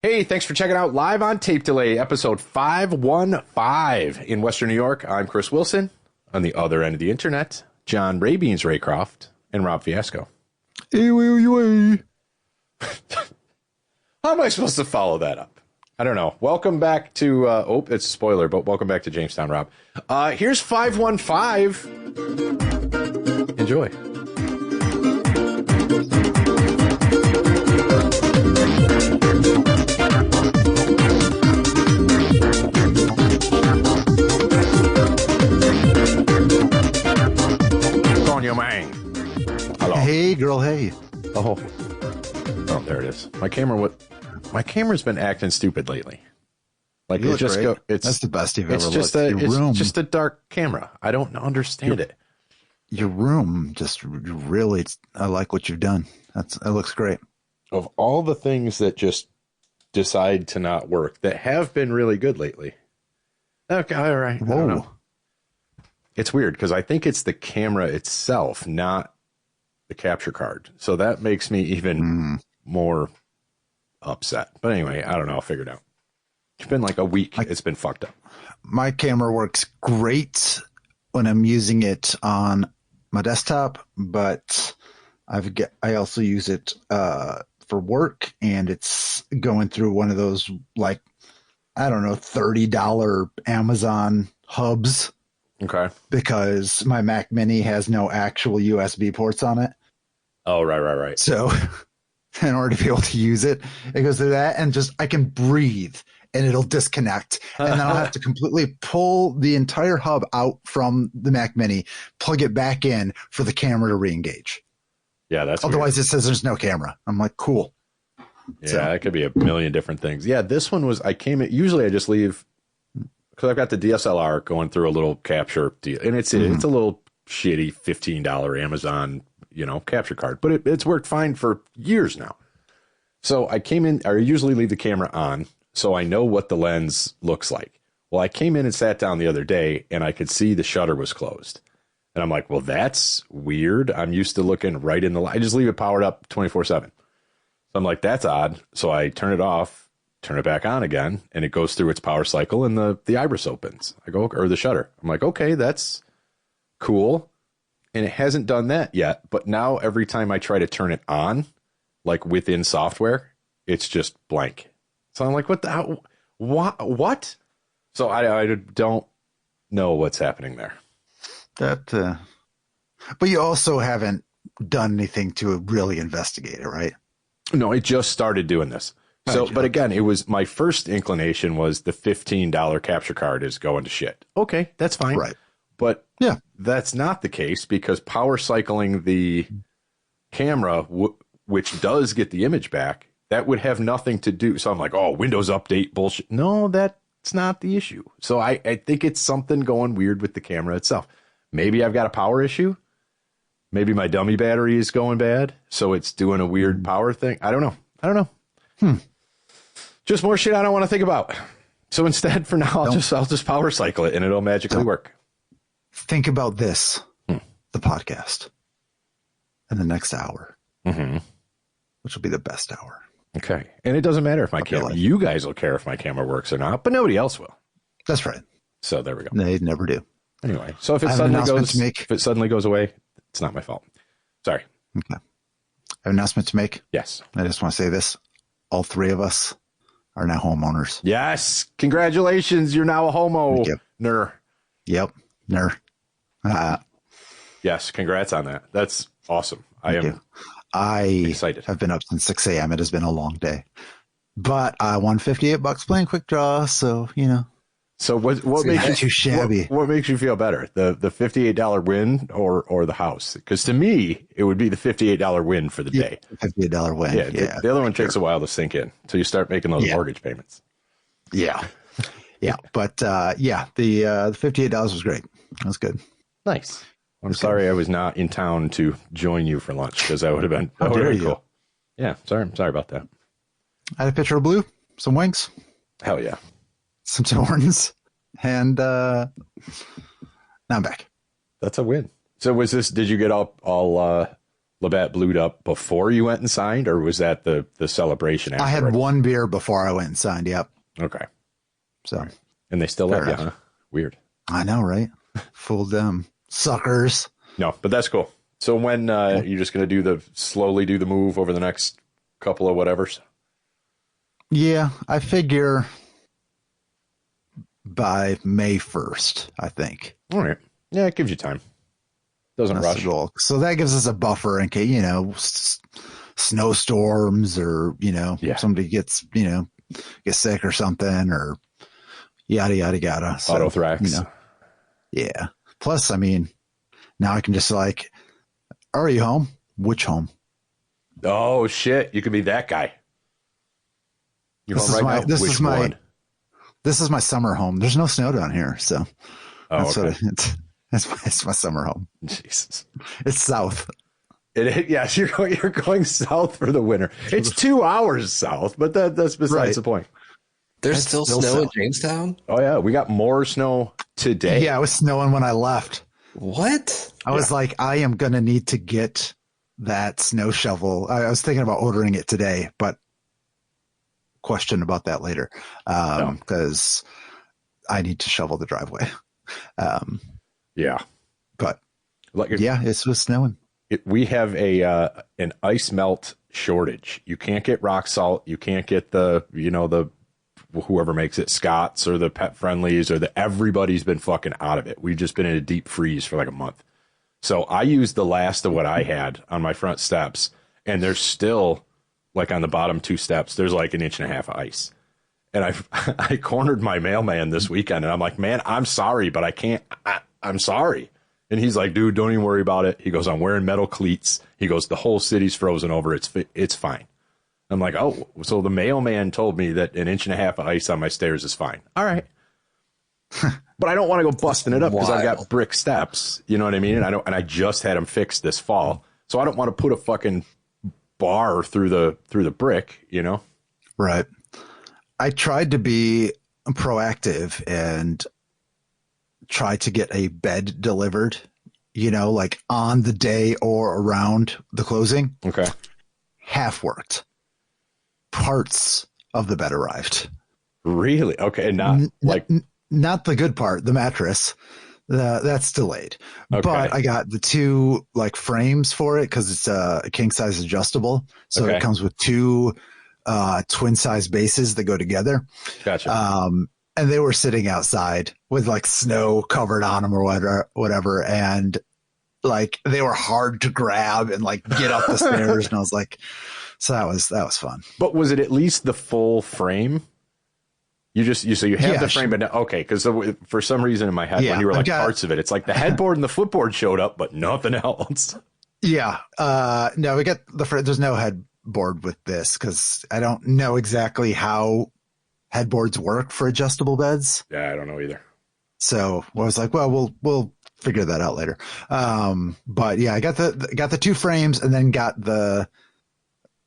Hey, thanks for checking out Live on Tape Delay, episode 515 in Western New York. I'm Chris Wilson. On the other end of the internet, John Rabeans Raycroft and Rob Fiasco. Hey. How am I supposed to follow that up? I don't know. Welcome back to, it's a spoiler, but welcome back to Jamestown, Rob. Here's 515. Enjoy. On your mind. Hello. Hey, girl, hey. Oh, there it is. My camera's been acting stupid lately. Like You it look just great. It's That's the best you've it's ever just looked. it's just a dark camera. I don't understand it. Your room just really, I like what you've done. It looks great. Of all the things that just decide to not work that have been really good lately. Okay, all right. I don't know. It's weird because I think it's the camera itself, not the capture card. So that makes me even more upset. But anyway, I don't know. I'll figure it out. It's been like a week. It's been fucked up. My camera works great when I'm using it on my desktop, but I also use it for work, and it's going through one of those, like, I don't know, $30 Amazon hubs. Okay. Because my Mac Mini has no actual USB ports on it. Oh, right. So in order to be able to use it, it goes through that, and just I can breathe and it'll disconnect. And then I'll have to completely pull the entire hub out from the Mac Mini, plug it back in for the camera to re-engage. Yeah, that's otherwise weird. It says there's no camera. I'm like, cool. Yeah, that could be a million different things. Yeah, this one was, usually I just leave, because I've got the DSLR going through a little capture deal, and it's a little shitty $15 Amazon, capture card, but it's worked fine for years now. So I usually leave the camera on, so I know what the lens looks like. Well, I came in and sat down the other day, and I could see the shutter was closed. And I'm like, well, that's weird. I'm used to looking right in the light. I just leave it powered up 24/7. So I'm like, that's odd. So I turn it off, turn it back on again, and it goes through its power cycle, and the iris opens. Or the shutter. I'm like, okay, that's cool. And it hasn't done that yet. But now every time I try to turn it on, like within software, it's just blank. So I'm like, what? So I don't know what's happening there. But you also haven't done anything to really investigate it, right? No, I just started doing this. So, but again, it was my first inclination was the $15 capture card is going to shit. Okay, that's fine. Right. But yeah, that's not the case because power cycling the camera, which does get the image back, that would have nothing to do. So I'm like, oh, Windows update bullshit. No, that's not the issue. So I think it's something going weird with the camera itself. Maybe I've got a power issue. Maybe my dummy battery is going bad. So it's doing a weird power thing. I don't know. Just more shit I don't want to think about. So instead, for now, I'll just power cycle it and it'll magically work. Think about this, the podcast, in the next hour, which will be the best hour. Okay. And it doesn't matter if my camera, you guys will care if my camera works or not, but nobody else will. That's right. So there we go. They never do. Anyway, so if it suddenly goes away, it's not my fault. Sorry. Okay. I have an announcement to make. Yes. I just want to say this. All three of us are now homeowners. Yes. Congratulations. You're now a homo. Ner. Yep. Ner. Yes. Congrats on that. That's awesome. I excited. Have been up since 6 a.m. It has been a long day, but I won $58 playing quick draw. So, So what makes you too shabby? What makes you feel better, the $58 win or the house? Because to me, it would be the $58 win for the day. $58 win. Yeah. The other one takes a while to sink in until you start making those mortgage payments. Yeah. But the $58 was great. That was good. Nice. I'm sorry I was not in town to join you for lunch because that would have been cool. Yeah. I'm sorry about that. I had a pitcher of blue, some wings. Hell yeah. Some Tim Hortons, and now I'm back. That's a win. So did you get all Labatt blued up before you went and signed, or was that the celebration afterwards? I had one beer before I went and signed. Yep. Okay. So, right. And they still let you, huh? Weird. I know, right? Fooled them. Suckers. No, but that's cool. So when you're just going to slowly do the move over the next couple of whatevers? Yeah, I figure by May 1st, I think. All right. Yeah, it gives you time. Doesn't rush. So that gives us a buffer in case, snowstorms or, somebody gets sick or something or yada, yada, yada. So, Autothrax. Yeah. Plus, now I can just are you home? Which home? Oh, shit. You could be that guy. This is my summer home. There's no snow down here. So it's my summer home. Jesus. It's south. Yes, you're going south for the winter. It's 2 hours south, but that's besides the point. There's still snow in Jamestown? Oh, yeah. We got more snow today. Yeah, it was snowing when I left. What? I was like, I am going to need to get that snow shovel. I was thinking about ordering it today, but question about that later because I need to shovel the driveway. Yeah. But it was snowing. We have an ice melt shortage. You can't get rock salt. You can't get the whoever makes it, Scott's or the Pet Friendlies everybody's been fucking out of it. We've just been in a deep freeze for like a month. So I used the last of what I had on my front steps, and there's still on the bottom 2 steps, there's like 1.5 inches of ice. And I cornered my mailman this weekend, and I'm like, man, I'm sorry, but I can't. I'm sorry. And he's like, dude, don't even worry about it. He goes, I'm wearing metal cleats. He goes, the whole city's frozen over. It's fine. I'm like, oh, so the mailman told me that 1.5 inches of ice on my stairs is fine. All right. But I don't want to go busting it up because I've got brick steps. You know what I mean? And I just had them fixed this fall. So I don't want to put a fucking bar through the brick, Right. I tried to be proactive and try to get a bed delivered, on the day or around the closing. Okay. Half worked. Parts of the bed arrived. Really? Okay. Not the good part, the mattress. That's delayed. Okay. But I got the 2 frames for it because it's a king size adjustable. So it comes with 2 twin size bases that go together. Gotcha. And they were sitting outside with snow covered on them or whatever. And they were hard to grab and get up the stairs. And I was like, so that was fun. But was it at least the full frame? You have the frame, but okay. Cause for some reason in my head, when you were parts of it, it's the headboard and the footboard showed up, but nothing else. Yeah. No, we got there's no headboard with this cause I don't know exactly how headboards work for adjustable beds. Yeah, I don't know either. So I was like, well, we'll figure that out later. But yeah, I got the 2 frames and then got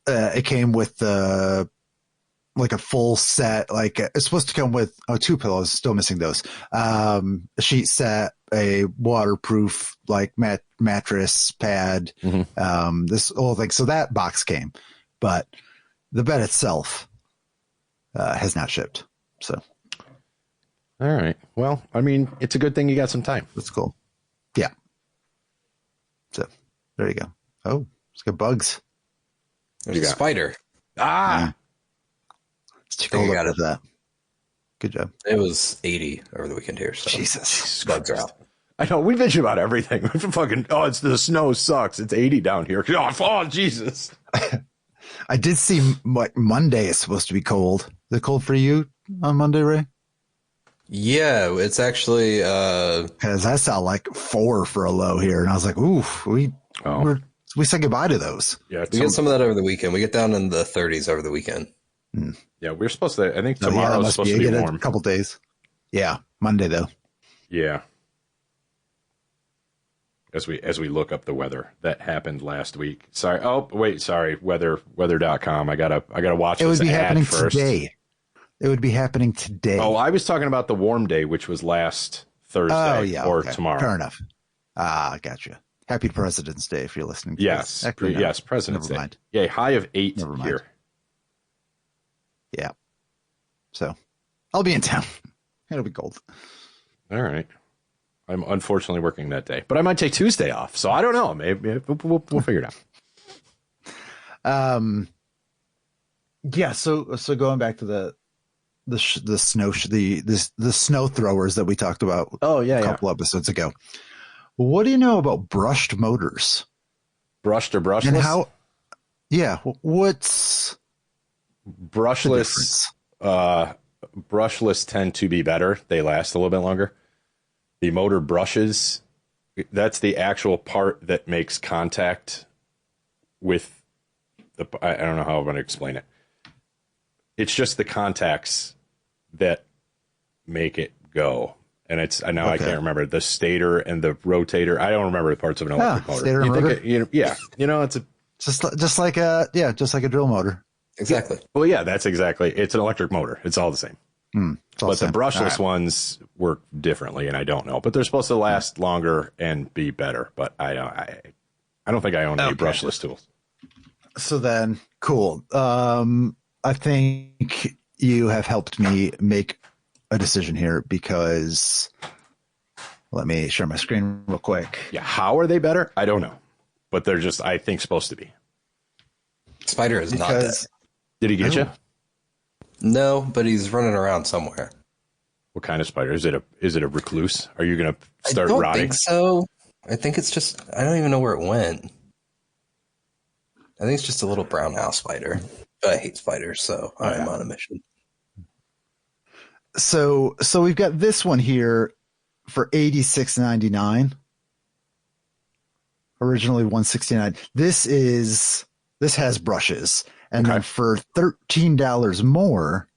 it came with the a full set. It's supposed to come with 2 pillows. Still missing those. A sheet set, a waterproof mattress pad. Mm-hmm. This whole thing. So that box came, but the bed itself has not shipped. So. All right. Well, it's a good thing you got some time. That's cool. Yeah. So there you go. Oh, it's got bugs. There's a spider. Yeah. It's too cold out of that. Good job. It was 80 over the weekend here. So Jesus. Bugs are out. I know. We bitch about everything. It's the snow sucks. It's 80 down here. Oh, Jesus. I did see Monday is supposed to be cold. Is it cold for you on Monday, Ray? Yeah, it's actually because I saw 4 for a low here, and I was like, "Ooh, we said goodbye to those." Yeah, we get some of that over the weekend. We get down in the 30s over the weekend. Yeah, we're supposed to. I think tomorrow is supposed to be warm. A couple days. Yeah, Monday though. Yeah. As we look up the weather, that happened last week. Sorry. Oh, wait. Sorry. Weather.com. I gotta watch. It would this be ad happening first. today. It would be happening today. Oh, I was talking about the warm day, which was last Thursday tomorrow. Fair enough. Gotcha. Happy President's Day if you're listening to Yes. this. Actually, no. Yes, President's Never Day. mind. Yeah, high of 8 Never mind. here. Yeah. So I'll be in town. It'll be cold. All right. I'm unfortunately working that day, but I might take Tuesday off. So I don't know. Maybe we'll figure it out. Yeah. So going back to the snow throwers that we talked about a couple episodes ago. What do you know about brushed motors? Brushed or brushless? And how? Yeah. What's brushless? Brushless tend to be better. They last a little bit longer. The motor brushes. That's the actual part that makes contact with the. I don't know how I'm going to explain it. It's just the contacts that make it go. And it's I can't remember the stator and the rotator. I don't remember the parts of an electric motor. Stator and rotor? It's just like a drill motor. Exactly. Well, yeah, that's exactly. It's an electric motor. It's all the same. But the brushless ones work differently, and I don't know. But they're supposed to last longer and be better. But I don't think I own any brushless tools. So then, cool. I think you have helped me make a decision here because let me share my screen real quick. Yeah, how are they better? I don't know, but they're just I think supposed to be. Spider is not dead. Did he get you? No, but he's running around somewhere. What kind of spider? Is it a recluse? Are you going to start I don't rotting? think so. I think it's just I don't even know where it went. I think it's just a little brown house spider. But I hate spiders, so I'm on a mission. So we've got this one here for $86.99. Originally $169. This has brushes, and then for $13 more,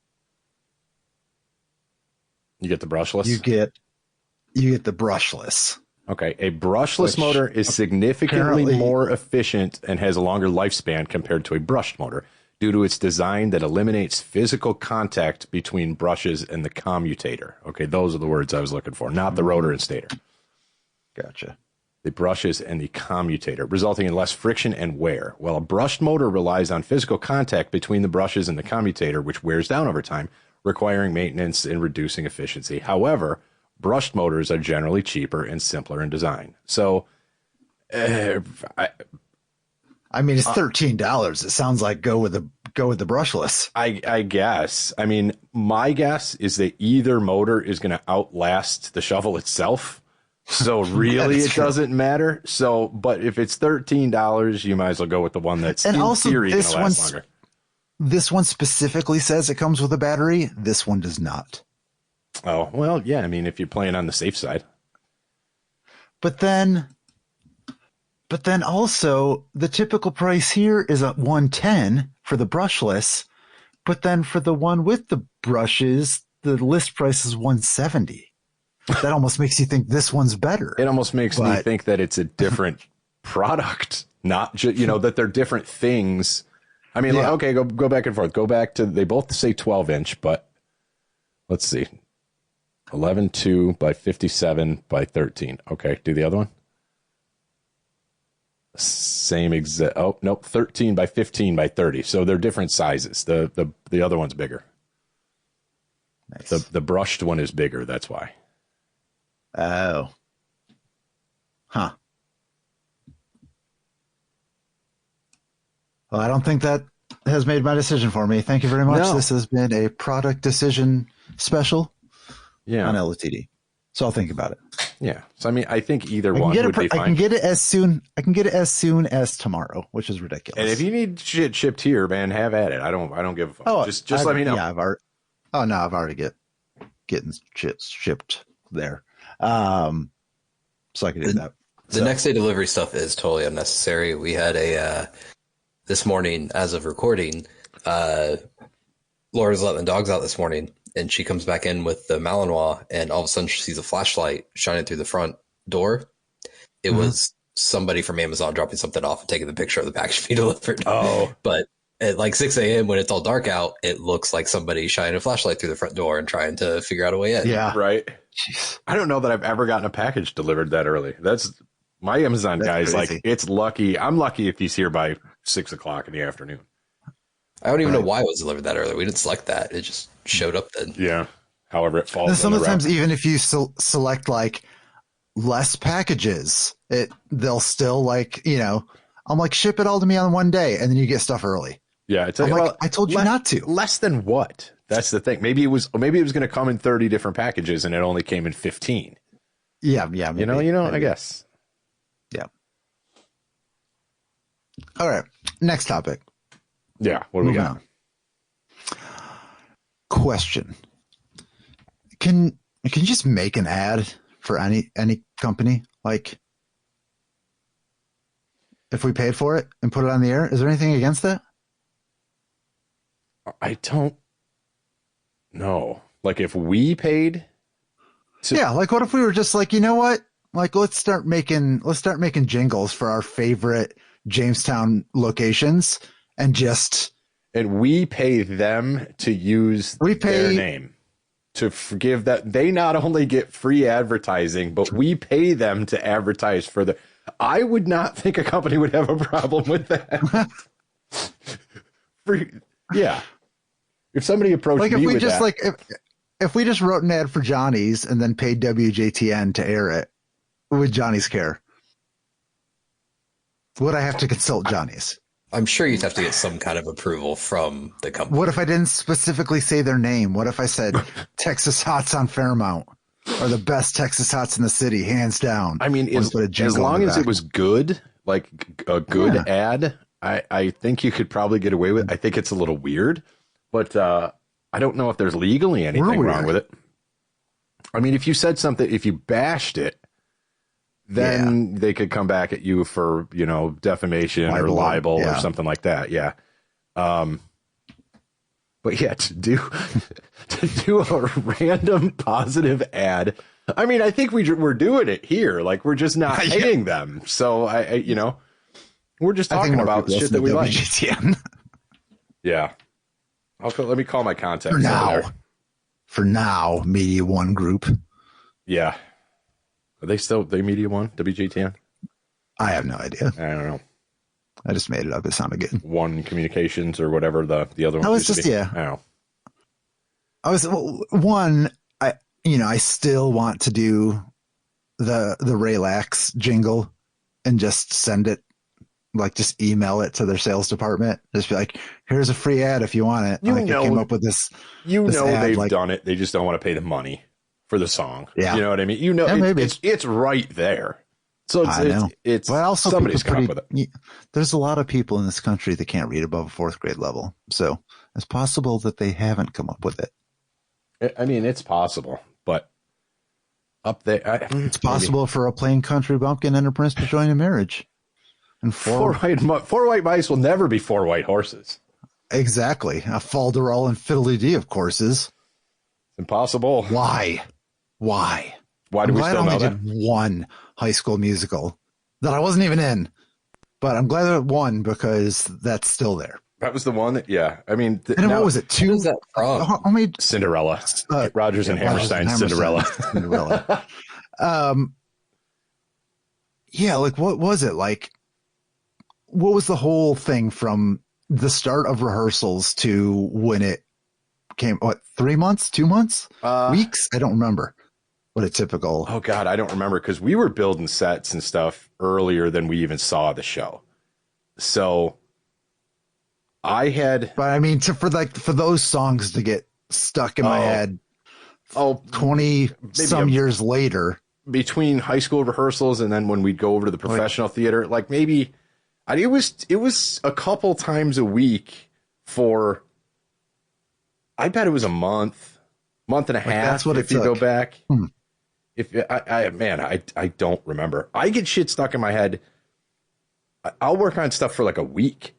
you get the brushless. You get the brushless. Okay, a brushless motor is significantly more efficient and has a longer lifespan compared to a brushed motor due to its design that eliminates physical contact between brushes and the commutator. Okay, those are the words I was looking for, not the rotor and stator. Gotcha. The brushes and the commutator, resulting in less friction and wear. While a brushed motor relies on physical contact between the brushes and the commutator, which wears down over time, requiring maintenance and reducing efficiency. However, brushed motors are generally cheaper and simpler in design. So, I mean, it's $13. It sounds like go with the brushless. I guess. I mean, my guess is that either motor is going to outlast the shovel itself. So really, it doesn't matter. So, but if it's $13, you might as well go with the one that's in theory going to last longer. This one specifically says it comes with a battery. This one does not. Oh, well, yeah. I mean, if you're playing on the safe side. But then also the typical price here is at $110 for the brushless. But then for the one with the brushes, the list price is $170. That almost makes you think this one's better. It almost makes me think that it's a different product, not just, that they're different things. I mean, okay, go back and forth. Go back to, they both say 12-inch, but let's see. 11.2 by 57 by 13. Okay, do the other one. Same exact. Oh, nope, 13 by 15 by 30. So they're different sizes. The other one's bigger. Nice. The brushed one is bigger, that's why. Oh. Huh. Well, I don't think that has made my decision for me. Thank you very much. No. This has been a product decision special on LOTD. So I'll think about it. Yeah. So, I mean, I think either one would be fine. I can get it as soon as tomorrow, which is ridiculous. And if you need shit shipped here, man, have at it. I don't give a fuck. Oh, just let me know. Yeah, I've already getting shit shipped there. So I can do that. The next day delivery stuff is totally unnecessary. We had this morning, as of recording, Laura's letting the dogs out this morning, and she comes back in with the Malinois, and all of a sudden she sees a flashlight shining through the front door. It was somebody from Amazon dropping something off and taking the picture of the package to be delivered. Oh. But at like 6 a.m. when it's all dark out, it looks like somebody shining a flashlight through the front door and trying to figure out a way in. Yeah. Right. Jeez. I don't know that I've ever gotten a package delivered that early. That's My Amazon That's guy is crazy. like, it's lucky. I'm lucky if he's here by 6 o'clock in the afternoon. I don't even know why it was delivered that early. We didn't select that. It just showed up then. Yeah. However it falls. And some on of the route. times, even if you select like less packages, they'll still like, you know, I'm like, ship it all to me on one day, and then you get stuff early. Yeah, it's I'm like, I told you not to. Less than what? That's the thing. Maybe it was going to come in 30 different packages, and it only came in 15. Yeah, maybe, maybe. I guess. Yeah. All right. Next topic. Yeah. What do we got? Question. Can you just make an ad for any company? Like, if we paid for it and put it on the air, is there anything against that? I don't know. Like, if we paid Yeah, like what if we were just like, you know what? Like, let's start making jingles for our favorite Jamestown locations and we pay them to use their name to give that. They not only get free advertising, but we pay them to advertise for the. I would not think a company would have a problem with that. Yeah. If somebody approached like, if me we with just that, like if we just wrote an ad for Johnny's and then paid WJTN to air it, would Johnny's care? Would I have to consult Johnny's? I'm sure you'd have to get some kind of approval from the company. What if I didn't specifically say their name? What if I said Texas Hots on Fairmount or the best Texas Hots in the city, hands down? I mean, as long as it was good, like a good ad, I think you could probably get away with it. I think it's a little weird, but I don't know if there's legally anything wrong with it. I mean, if you said something, if you bashed it, then they could come back at you for, defamation or libel or something like that. Yeah. But yeah, to do a random positive ad. I mean, I think we're doing it here. Like, we're just not paying them. So we're just talking about shit that we like. Yeah. Let me call my contacts. For now, Media One Group. Yeah. Are they Media One, WGTN? I have no idea. I don't know. I just made it up. It sounded good. One Communications or whatever the other one. I was just, I don't know. I still want to do the Relax jingle and just send it, like, just email it to their sales department. Just be like, here's a free ad if you want it. I came up with this. They've done it. They just don't want to pay the money for the song. Yeah. You know what I mean? It's right there. So it's also somebody's come up with it. There's a lot of people in this country that can't read above a fourth grade level. So it's possible that they haven't come up with it. I mean, it's possible, but up there, it's possible for a plain country bumpkin and a prince to join a marriage. And four white mice will never be four white horses. Exactly. A falderall and fiddly-dee, of course, is impossible. Why do we still know that? Did one High School Musical that I wasn't even in, but I'm glad that it won because that's still there. That was the one that, yeah. I mean, what was it? Two? What is that from? Cinderella. Rodgers and Hammerstein's Cinderella. Cinderella. Yeah, like, what was it? Like, what was the whole thing from the start of rehearsals to when it came? What, 3 months, 2 months, weeks? I don't remember. What a typical. Oh God, I don't remember because we were building sets and stuff earlier than we even saw the show. So I had, but I mean, for those songs to get stuck in my head. 20 some years later, between high school rehearsals and then when we'd go over to the professional theater, like maybe it was a couple times a week for. I bet it was a month and a half. That's what if you go back. If I don't remember. I get shit stuck in my head. I'll work on stuff for like a week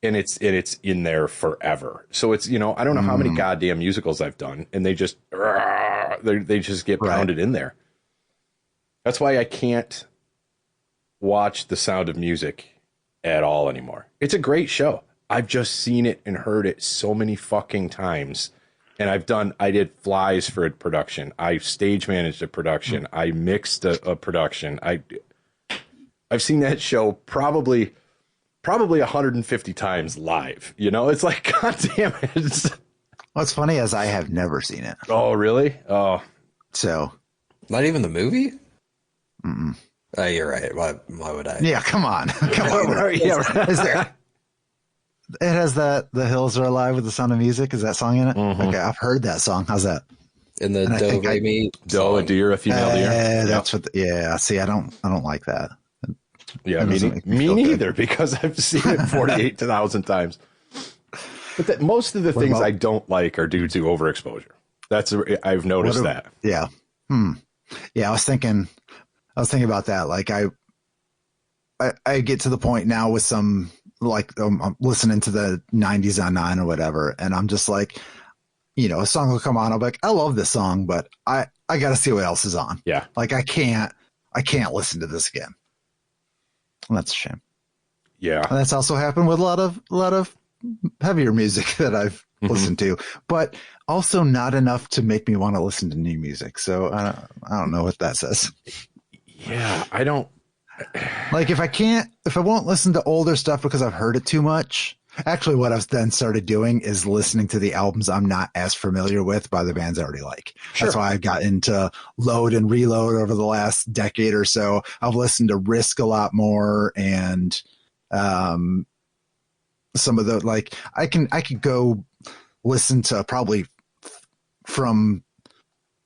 and it's in there forever. So it's, I don't know how many goddamn musicals I've done and they just get pounded in there. That's why I can't watch The Sound of Music at all anymore. It's a great show. I've just seen it and heard it so many fucking times. And I did flies for a production. I stage managed a production. I mixed a production. I've seen that show probably 150 times live. You know, it's like, God damn it. What's funny is I have never seen it. Oh, really? Oh, So, Not even the movie? Oh, you're right. Why would I? yeah, come on. Come on. right, yeah, right. Is there, it has that The Hills Are Alive with the Sound of Music. Is that song in it? Okay, I've heard that song. How's that? In the I Do think Re Mi Doe, a song. deer, a female deer. That's what. Yeah. See, I don't like that. Yeah, That doesn't make me me feel good. neither, because I've seen it 48,000 times. But most of the things I don't like are due to overexposure. I've noticed that. Yeah. Yeah. I was thinking about that. Like I get to the point now with some, like, I'm listening to the 90s on 9 or whatever, and I'm just like, you know, a song will come on. I'll be like, I love this song, but I got to see what else is on. Yeah. Like I can't listen to this again. And that's a shame. Yeah. And that's also happened with a lot of heavier music that I've listened to, but also not enough to make me want to listen to new music. So I don't know what that says. Yeah. I don't. Like if I won't listen to older stuff because I've heard it too much. Actually, what I've then started doing is listening to the albums I'm not as familiar with by the bands I already like. Sure. That's why I got into Load and Reload over the last decade or so. I've listened to Risk a lot more, and some of the, like, I could go listen to probably from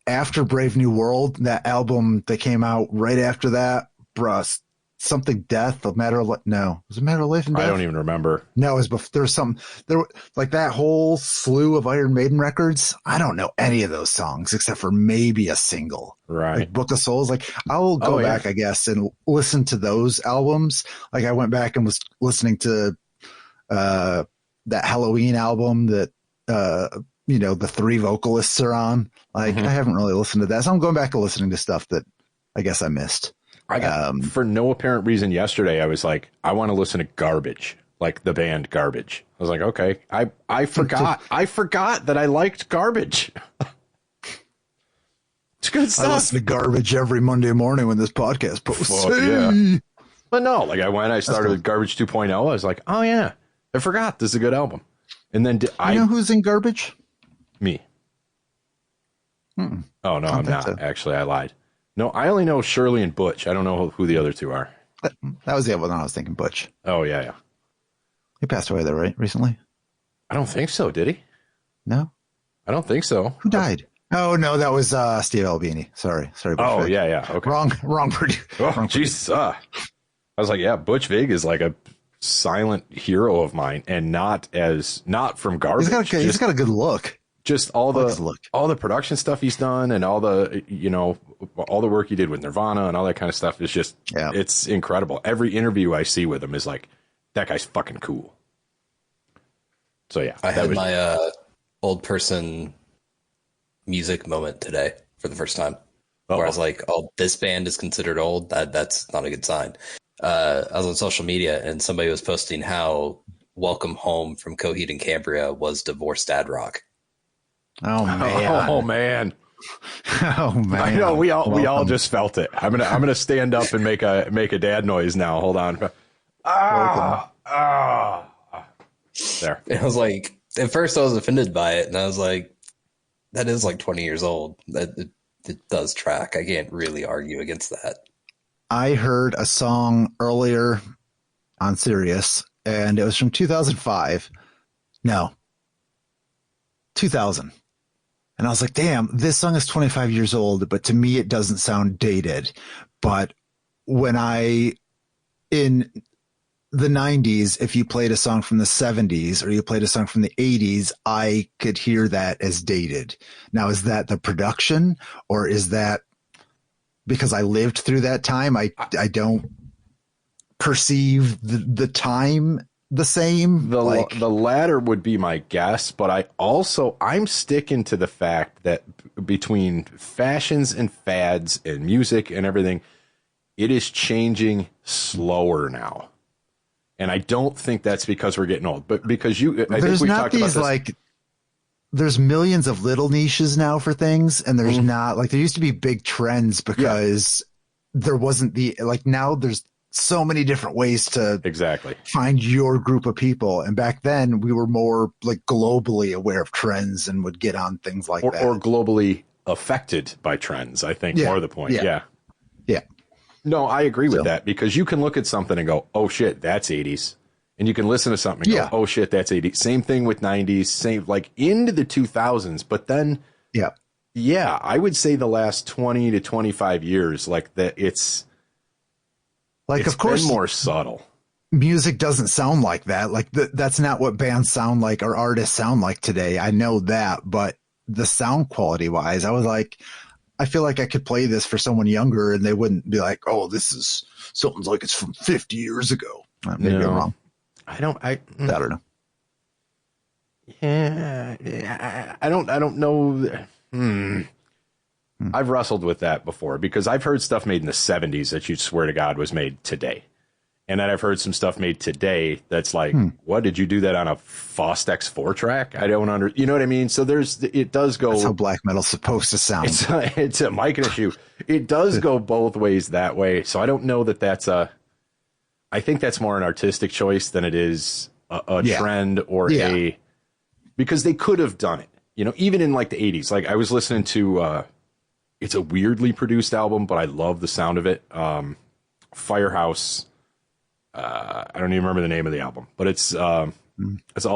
after Brave New World, that album that came out right after that, bruh. Something Death, a Matter of Life. No, was it Matter of Life and Death? I don't even remember. No, it was before. There was something there, like that whole slew of Iron Maiden records. I don't know any of those songs except for maybe a single. Right. Like Book of Souls. Like I'll go back, I guess, and listen to those albums. Like I went back and was listening to that Halloween album that you know, the 3 vocalists are on. Like I haven't really listened to that, so I'm going back and listening to stuff that I guess I missed. I got, for no apparent reason yesterday, I was like, I want to listen to Garbage, like the band Garbage. I was like, okay, I forgot that I liked Garbage. It's good stuff. I listen to Garbage every Monday morning when this podcast posts. Yeah. But no, like I started with Garbage 2.0. I was like, oh yeah, I forgot this is a good album. And then You know who's in Garbage? Me. Oh no, I'm not. So. Actually, I lied. No, I only know Shirley and Butch. I don't know who the other two are. That was the other one I was thinking, Butch. Oh, yeah. He passed away, though, right? Recently? I don't think so, did he? No? I don't think so. Who died? Oh, no, that was Steve Albini. Sorry, Butch Vig. Yeah. Okay. Wrong producer. Oh, Jesus. I was like, yeah, Butch Vig is like a silent hero of mine, and not from Garbage. He's got a good look. Just all the production stuff he's done, and all the, you know, all the work he did with Nirvana and all that kind of stuff is just, it's incredible. Every interview I see with him is like, that guy's fucking cool. So yeah, I had my old person music moment today for the first time, where I was like, oh, this band is considered old. That's not a good sign. I was on social media and somebody was posting how Welcome Home from Coheed and Cambria was divorced dad rock. Oh man! Oh man! Oh man! I know we all just felt it. I'm gonna stand up and make a dad noise now. Hold on. There. And I was like, at first I was offended by it, and I was like, that is like 20 years old. That it does track. I can't really argue against that. I heard a song earlier on Sirius, and it was from 2005. No, 2000. And I was like, damn, this song is 25 years old, but to me, it doesn't sound dated. But when in the 90s, if you played a song from the 70s or you played a song from the 80s, I could hear that as dated. Now, is that the production, or is that because I lived through that time? I don't perceive the time the same. The latter would be my guess, but I'm sticking to the fact that between fashions and fads and music and everything, it is changing slower now. And I don't think that's because we're getting old, but because I think we talked about this. There's millions of little niches now for things, and there's not, like, there used to be big trends because there wasn't now there's so many different ways to Exactly. find your group of people. And back then we were more like globally aware of trends and would get on things like that. Or globally affected by trends, I think more the point. Yeah. No, I agree with that, because you can look at something and go, oh shit, that's 80s. And you can listen to something and go, oh shit, that's 80s. Same thing with 90s, same like into the 2000s. But then, I would say the last 20 to 25 years, like that it's like, of course, been more subtle. Music doesn't sound like that. Like that's not what bands sound like or artists sound like today. I know that, but the sound quality wise, I was like, I feel like I could play this for someone younger and they wouldn't be like, oh, this is something's like it's from 50 years ago. Maybe I'm wrong. I don't know. Yeah, I don't know. I've wrestled with that before, because I've heard stuff made in the 70s that you'd swear to God was made today. And then I've heard some stuff made today that's like, what, did you do that on a Fostex 4-track? I don't you know what I mean? So it does go. That's how black metal's supposed to sound. It's a mic issue. It does go both ways that way. So I don't know that that's I think that's more an artistic choice than it is a trend or because they could have done it, you know, even in like the 80s. Like I was listening to, it's a weirdly produced album, but I love the sound of it. Firehouse. I don't even remember the name of the album, but it's All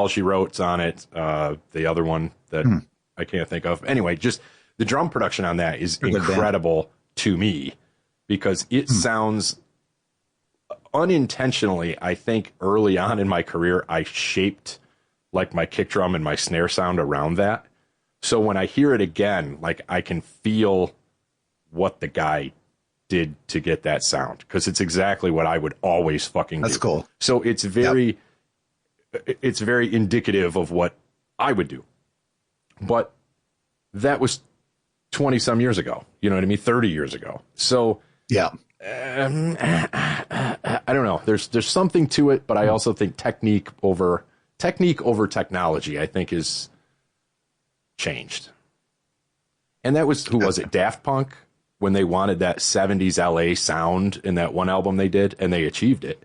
She Wrote's on it. The other one that I can't think of. Anyway, just the drum production on that is incredible to me, because it sounds unintentionally. I think early on in my career, I shaped like my kick drum and my snare sound around that. So when I hear it again, like I can feel what the guy did to get that sound, because it's exactly what I would always fucking do. That's cool. So it's very indicative of what I would do. But that was 20 some years ago. You know what I mean? 30 years ago. So I don't know. There's something to it, but I also think technique over technology, I think, is changed. And that was, who was it? Daft Punk, when they wanted that 70s LA sound in that one album they did, and they achieved it.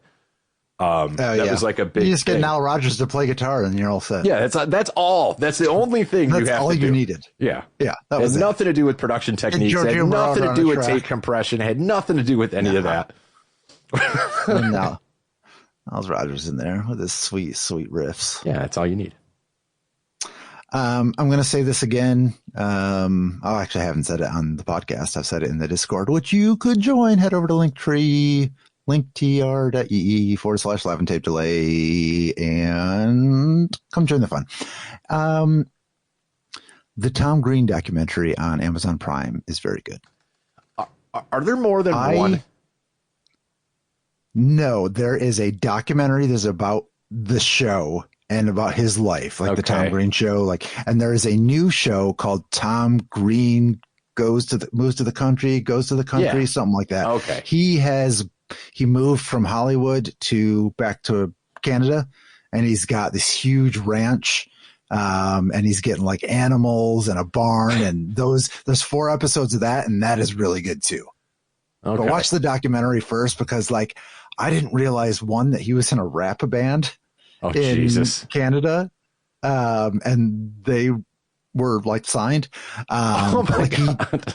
That was like a big You just get thing. Nile Rodgers to play guitar and you're all set. Yeah, that's all. That's the only thing that's you have all to do. you needed. Yeah. Yeah. That had nothing to do with production techniques. It had nothing to do with tape compression. It had nothing to do with any of that. No. Niles Rodgers in there with his sweet, sweet riffs. Yeah, that's all you need. I'm going to say this again. Actually, I haven't said it on the podcast. I've said it in the Discord, which you could join. Head over to linktr.ee /liveontapedelay and come join the fun. The Tom Green documentary on Amazon Prime is very good. Are there more than one? No, there is a documentary that's about the show and about his life, like the Tom Green show. And there is a new show called Tom Green moves to the country, something like that. Okay. He moved from Hollywood back to Canada, and he's got this huge ranch. And he's getting like animals and a barn, and there's 4 episodes of that, and that is really good too. Okay. But watch the documentary first, because I didn't realize that he was in a rap band in Canada, and they were signed. Oh my God.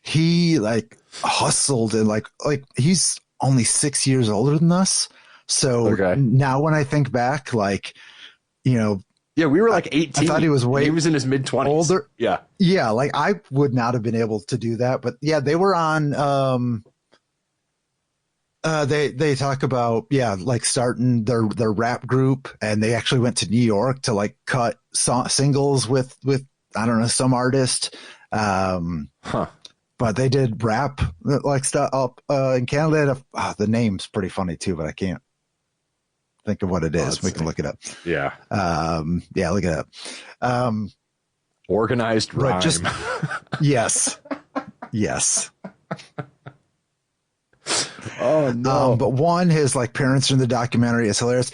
He hustled, and he's only 6 years older than us. So now when I think back, yeah, we were 18. I thought he was he was in his mid-20s. Older. Yeah. Yeah, I would not have been able to do that. But yeah, they were on they talk about starting their rap group, and they actually went to New York to cut singles with I don't know, some artist. But they did rap stuff up in Canada. The name's pretty funny too, but I can't think of what it is. We can look it up. Yeah. Look it up. Organized rhyme. Yes. Yes. Oh no. But one, his parents are in the documentary. It's hilarious.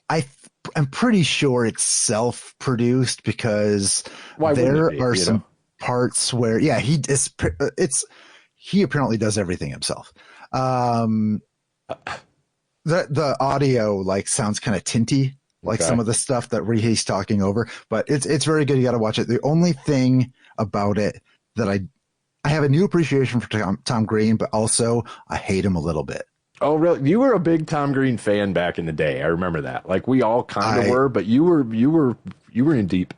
I'm pretty sure it's self-produced, because there are some parts where he apparently does everything himself. The audio like sounds kind of tinty, like Okay. some of the stuff that he's talking over, but it's very good. You got to watch it. The only thing about it that I have a new appreciation for Tom Green, but also I hate him a little bit. Oh, really? You were a big Tom Green fan back in the day. I remember that. Like we all kind of were, but you were in deep.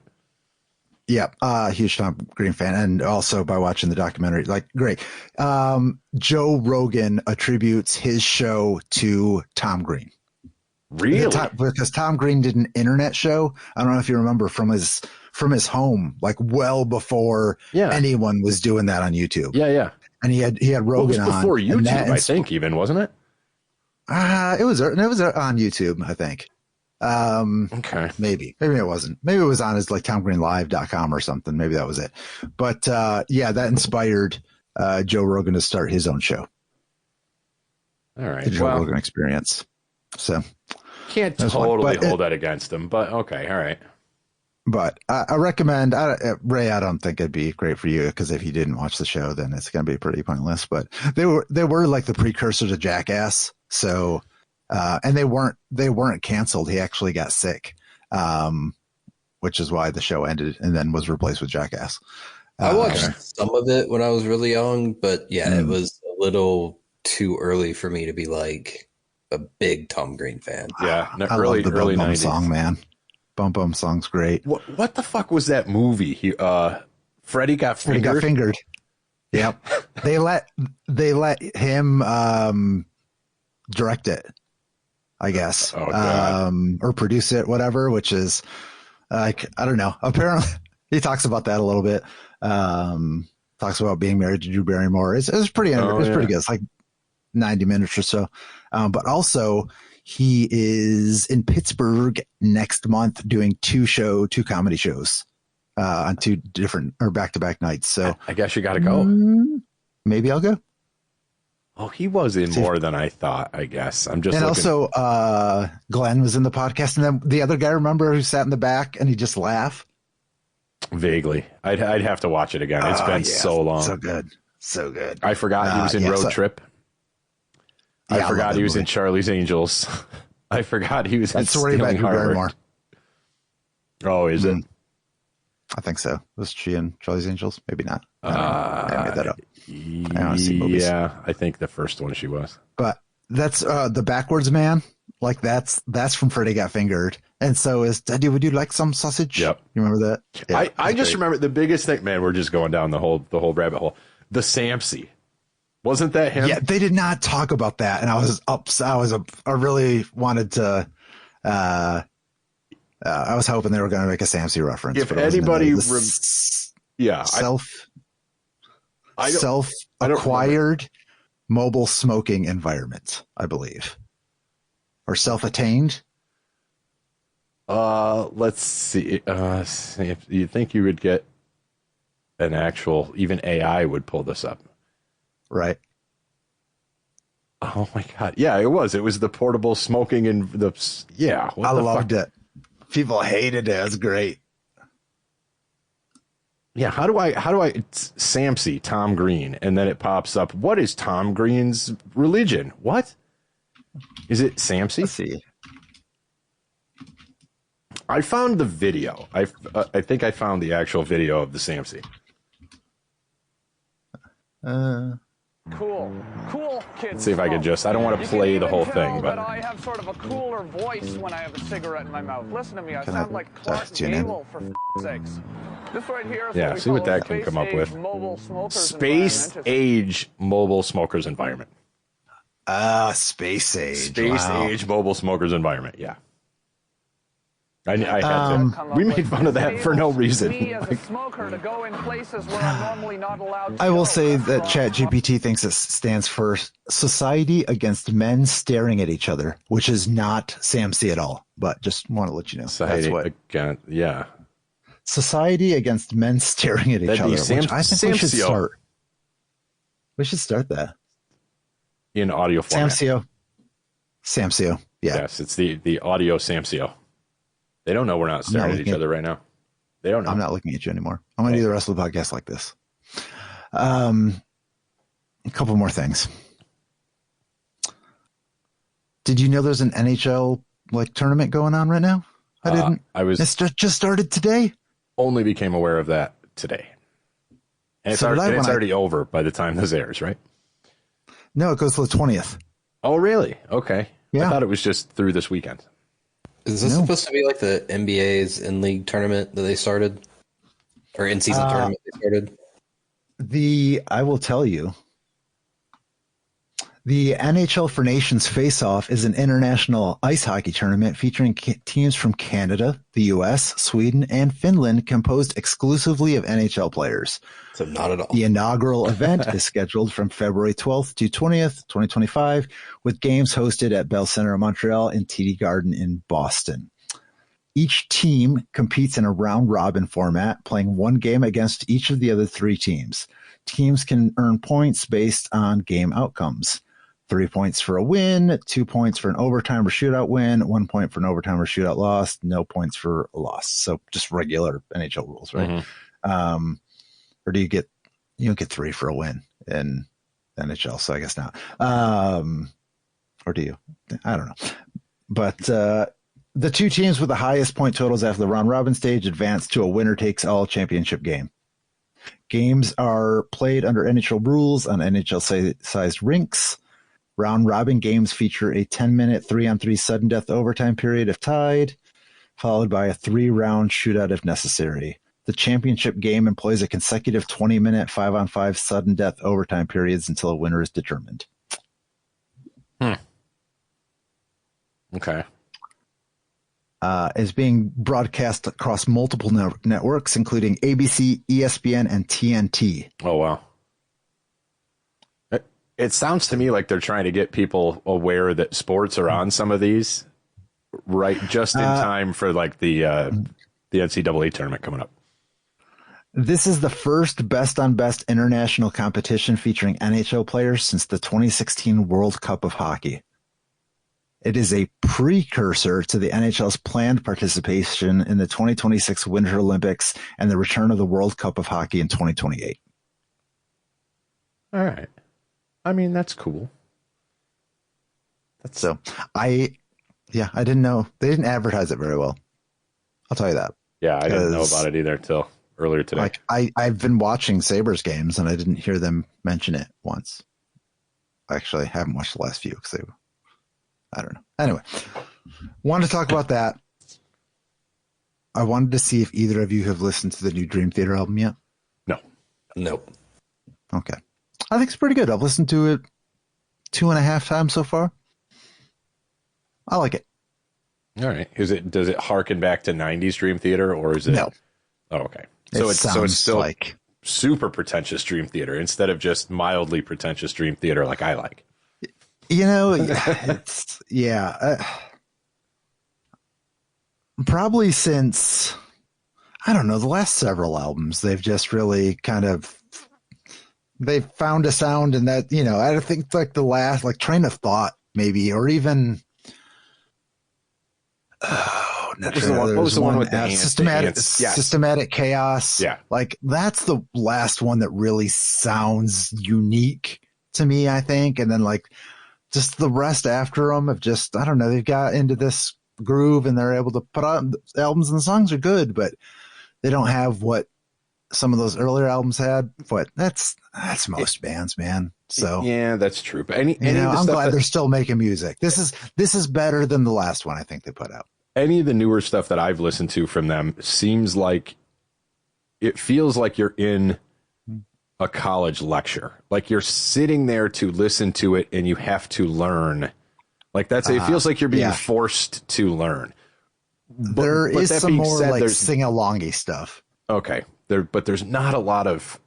Yeah, huge Tom Green fan, and also by watching the documentary, like great. Joe Rogan attributes his show to Tom Green. Really? Because Tom Green did an internet show. I don't know if you remember from his home, like well before anyone was doing that on YouTube. Yeah. And he had Rogan on before YouTube, I think, even wasn't it? It was on YouTube, I think. Okay. Maybe it wasn't. Maybe it was on his like TomGreenLive.com or something. Maybe that was it. But that inspired Joe Rogan to start his own show. All right. The Joe Rogan Experience. So can't totally hold that against him, but okay. All right. But I recommend Ray. I don't think it'd be great for you because if you didn't watch the show, then it's going to be pretty pointless. But they were like the precursor to Jackass. So, and they weren't canceled. He actually got sick, which is why the show ended and then was replaced with Jackass. I watched some of it when I was really young, but it was a little too early for me to be like a big Tom Green fan. Yeah, I love the early Bum Bum 90s song, man. Bum Bum song's great. What the fuck was that movie? Freddie got fingered. Yep. they let him direct it, I guess. Oh, God. Or produce it, whatever, which is like, I don't know. Apparently he talks about that a little bit. Talks about being married to Drew Barrymore. It's pretty pretty good. It's like 90 minutes or so. But also he is in Pittsburgh next month doing two comedy shows on two different or back-to-back nights. So I guess you got to go. Maybe I'll go. Oh, he was in more than I thought, I guess. I'm just also Glenn was in the podcast, and then the other guy, remember, who sat in the back and he just laughed? Vaguely. I'd have to watch it again. It's been so long. So good. I forgot he was in Road Trip. I forgot he was in Charlie's Angels. I forgot he was in Stealing Harvard. Oh, is it? I think so. Was she in Charlie's Angels? Maybe not. I made that up. I don't see movies. Yeah, I think the first one she was. But that's the Backwards Man. Like that's from Freddy Got Fingered. And so is Daddy, would you like some sausage? Yep. You remember that? Yeah, I just remember the biggest thing, man, we're just going down the whole rabbit hole. The Samsey. Wasn't that him? Yeah, they did not talk about that. And I was I really wanted to I was hoping they were going to make a Samsey reference. If anybody self-acquired mobile smoking environment, I believe. Or self-attained. Let's see. If you think you would get an actual, even AI would pull this up. Right. Oh my God. Yeah, it was the portable smoking and I loved it. People hated it. It was great. Yeah. How do I Samsey, Tom Green, and then it pops up. What is Tom Green's religion? What is it? Samsey? Let's see. I found the video. I think I found the actual video of the Samsey. Cool kids. Let's see if I can I don't want to play the whole thing, but I have sort of a cooler voice when I have a cigarette in my mouth. Listen to me, I sound like Clark tune in? Gable, for sakes. This right here is yeah, what we see what call that can come up with. Space age mobile smokers environment. Space age. Space age mobile smokers environment. Yeah. I had to. We made fun of that for no reason. I will say that ChatGPT thinks it stands for Society Against Men Staring at Each Other, which is not Samsey at all. But just want to let you know. Society Society Against Men Staring at Each Other. Which I think we should start. We should start that in audio format. Samseo. Yeah. Yes, it's the audio Samseo. They don't know we're not staring at each other right now. They don't know. I'm not looking at you anymore. I'm going to do the rest of the podcast like this. A couple more things. Did you know there's an NHL like tournament going on right now? I didn't. It's just started today. Only became aware of that today. And it's already over by the time this airs, right? No, it goes to the 20th. Oh, really? Okay. Yeah. I thought it was just through this weekend. Is this supposed to be like the NBA's in-league tournament that they started? Or in-season tournament they started? I will tell you. The NHL for Nations Face-Off is an international ice hockey tournament featuring teams from Canada, the U.S., Sweden, and Finland composed exclusively of NHL players. So not at all. The inaugural event is scheduled from February 12th to 20th, 2025, with games hosted at Bell Center in Montreal and TD Garden in Boston. Each team competes in a round-robin format, playing one game against each of the other three teams. Teams can earn points based on game outcomes. 3 points for a win, 2 points for an overtime or shootout win, 1 point for an overtime or shootout loss, no points for a loss. So just regular NHL rules, right? Mm-hmm. Or do you don't get 3 for a win in NHL? So I guess not. Or do you? I don't know. But the two teams with the highest point totals after the round robin stage advance to a winner takes all championship game. Games are played under NHL rules on NHL-sized rinks. Round-robin games feature a 10-minute 3-on-3 sudden death overtime period if tied, followed by a 3-round shootout if necessary. The championship game employs a consecutive 20-minute 5-on-5 sudden death overtime periods until a winner is determined. Okay. Is being broadcast across multiple networks, including ABC, ESPN, and TNT. Oh, wow. It sounds to me like they're trying to get people aware that sports are on some of these, right? Just in time for like the NCAA tournament coming up. This is the first best on best international competition featuring NHL players since the 2016 World Cup of Hockey. It is a precursor to the NHL's planned participation in the 2026 Winter Olympics and the return of the World Cup of Hockey in 2028. All right. I mean, that's cool. I didn't know. They didn't advertise it very well. I'll tell you that. Yeah, I didn't know about it either till earlier today. Like I've been watching Sabres games and I didn't hear them mention it once. Actually, I haven't watched the last few because I don't know. Anyway, wanted to talk about that. I wanted to see if either of you have listened to the new Dream Theater album yet. No. Nope. Okay. I think it's pretty good. I've listened to it 2.5 times so far. I like it. All right. Does it harken back to 90s Dream Theater or is it? No. Oh, okay. So it's still like super pretentious Dream Theater instead of just mildly pretentious Dream Theater like I like. You know, probably since, I don't know, the last several albums, they've just really kind of, they've found a sound and that, you know, I think like the last, like Train of Thought maybe, or even, what was the one with the Systematic Chaos. Yeah. Like that's the last one that really sounds unique to me, I think. And then like just the rest after them have just, I don't know, they've got into this groove and they're able to put out albums and the songs are good, but they don't have what some of those earlier albums had. But that's most bands, man. So yeah, that's true. But I'm glad they're still making music. This is better than the last one I think they put out. Any of the newer stuff that I've listened to from them seems like it feels like you're in a college lecture. Like you're sitting there to listen to it and you have to learn. Like it feels like you're being forced to learn. There is some more like sing-alongy stuff. Okay. But there's not a lot of